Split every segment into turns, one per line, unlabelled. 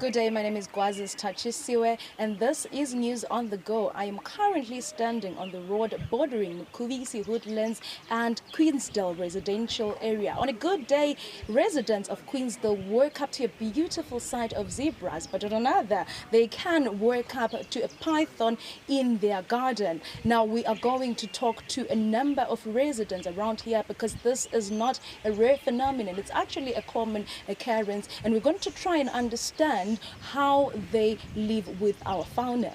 Good day, my name is Gwazis Tachisiwe, and this is News on the Go. I am currently standing on the road bordering Mukuvisi Woodlands and Queensdale residential area. On a good day, residents of Queensdale work up to a beautiful sight of zebras, but on another, they can work up to a python in their garden. Now, we are going to talk to a number of residents around here because this is not a rare phenomenon. It's actually a common occurrence, and we're going to try and understand how they live with our fauna.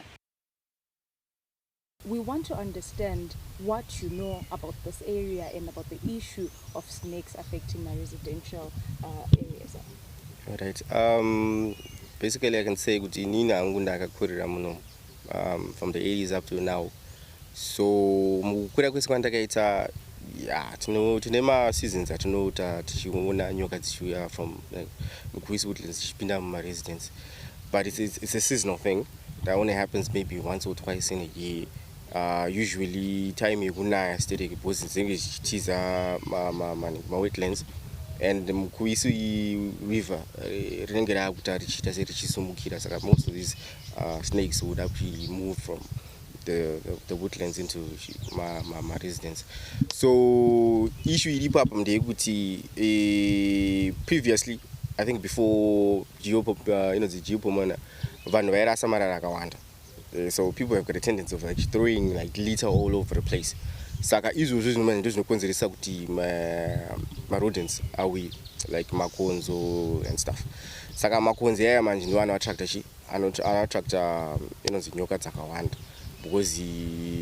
We want to understand what you know about this area and about the issue of snakes affecting our residential areas.
All right. Basically, I can say kuti nina angunda akakurira muno from the 80s up to now. So mukukura kwese kwandakaita tine ma seasons atinoita tichiona nyoka dzichiuya from Mukuvisi Woodlands dzichipinda muma residence, but it's a seasonal thing that only happens maybe once or twice in a year. Usually time yekunaya steady because dzinenge dzichitiza ma wetlands, and the Mukuvisi river rinenge rakuta richita serichisumukira, saka most of these snakes would actually move from the woodlands into my residence. So issue iripo apa ndeyekuti previously, I think before the geopomona, vanhu vairasa marara akawanda. So people have got a tendency of like throwing like litter all over the place. Saka izvozvo zvinomanya ndozvinokonzeresa kuti ma rodents awi like makonzo and stuff. Saka makonzo aya manje ndo anoattracta nyoka dzakawanda. Because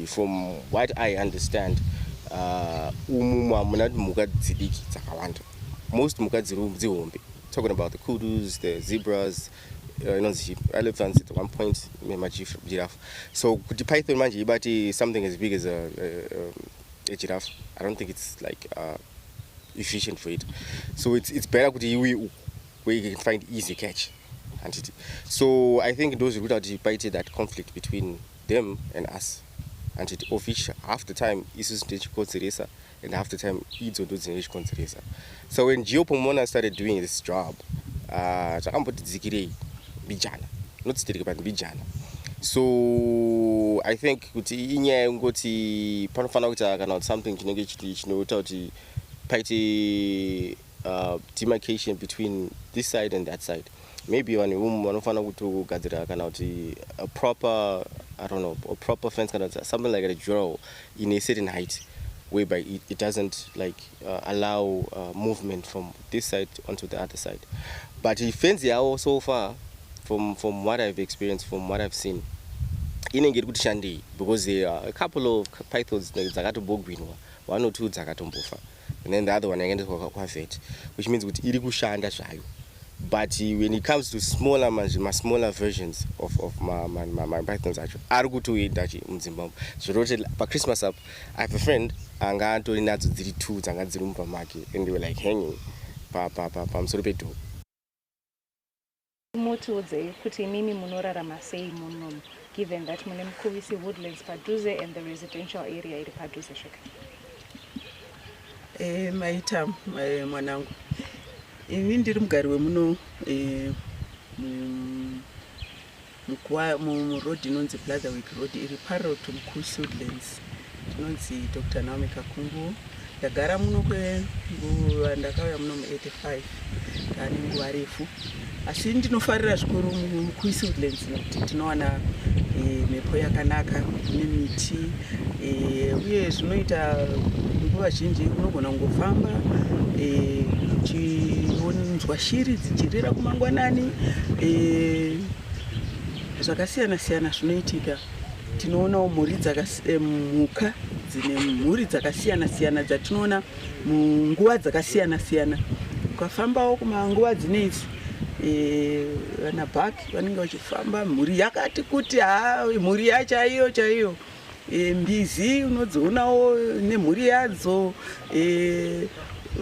from what I understand, most muka dzihombe, talking about the kudus, the zebras, elephants at one point, giraffe. So the python manje ibati something as big as a giraffe. I don't think it's like efficient for it. So it's better where you can find easy catch. So I think those root out that conflict between them and us, and it of which half the time is consideresa and half the time it's consideresa. So when Geopomona started doing this job, not bijana. So I think something demarcation between this side and that side. Maybe when a proper, I don't know, a proper fence, something like a draw in a certain height, whereby it doesn't like allow movement from this side onto the other side. But the fence here so far, from what I've experienced, from what I've seen, because there are a couple of pythons zakato bogwinwa, one or two zakato mbofa, and then the other one again is which means with irikushanda shayo. But when it comes to smaller versions of my pythons, actually, I go to it in Zimbabwe. So for Christmas up, I have a friend, and I told him that the two and they were like hanging. I'm sorry, Peto.
Given that Mukuvisi Woodlands Paduze and the residential area in Paduze Shaka.
Maita mwanangu. Ini ndiri mugari wemuno road inonzi Plaza Week Road iri parallel to Mukuvisi Woodlands. Tinonzi Dr. Naomi Kakungu. Ndagara muno kwenguva ndakauya muno mu85 tani nguva refu. Asi ndinofarira zvikuru Mukuvisi Woodlands nekuti tinowana mhepo yakanaka nemiti, uye zvinoita nguva zhinji unogona kungofamba uchinzwa shiri dzichirira kumangwanani, zvakasiyana siyana zvinoitika. Tinoonawo mhuka dzine mhuri dzakasiyana siyana dzatinoona munguva dzakasiyana siyana. Ukafambawo kumanguva dzinedzi, vana bhaki vanenge vachifamba, mhuri yakati kuti mhuri chaiyo, mbizi unodzionawo nemhuri yadzo,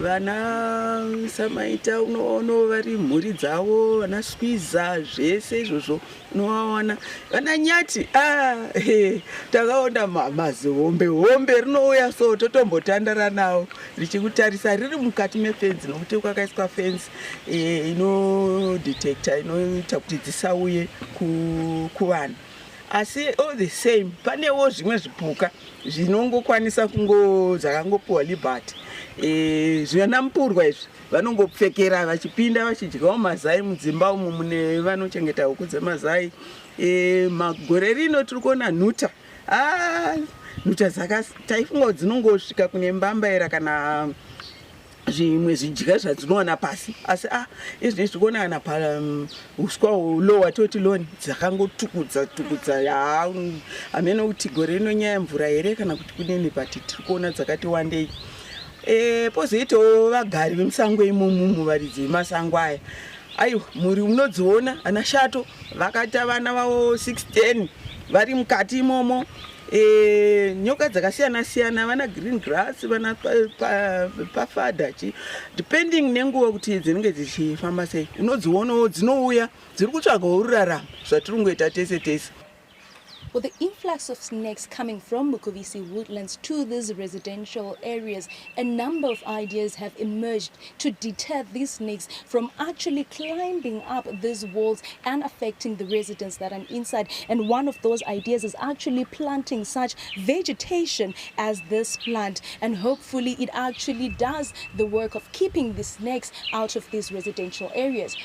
vana samaita unoona vari mhuri dzavo vana skwiza zvese izvozvo unovaona vana nyati takaona mazihombe rinouya so totombotandara nawo richikutarisa riri mukati mefenzi nokuti kwakaiswa fenzi inodetecta inoita kuti dzisauye kuvanhu asi all the same panewo zvimwe zvipuka zvinongokwanisa dzakangopiwa liberty zvana mupurwa izvi vanongopfekera vachipinda vachidyawo mazai mudzimba umu mune vanochengeta huku dzemazai. Magore rino tiri kuona nhuta nhuta taifunga dzinongosvika kune mbambaira kana zvimwe zvidya zvadzinowana pasi asi izvi zvikuona kana pauswa hulo watoti loni dzakangotukudza hamene kuti gore rino nyaya yemvura here kana kuti kunini pati tiri kuona dzakati wandei. Pozoitawo vagari vemusango imomumu varidzi vemasango aya aiwa muri munodziona ana shato vakata vana vavo 610 vari mukati imomo. Nyoka dzakasiyana siyana vana green grass vana pafada depending nenguva kuti dzinenge dzichifamba sei unodzionawo dzinouya dziri kutsvagawo rurarama zvatiri kungoita tese tese.
With the influx of snakes coming from Mukuvisi woodlands to these residential areas, a number of ideas have emerged to deter these snakes from actually climbing up these walls and affecting the residents that are inside. And one of those ideas is actually planting such vegetation as this plant. And hopefully it actually does the work of keeping the snakes out of these residential areas.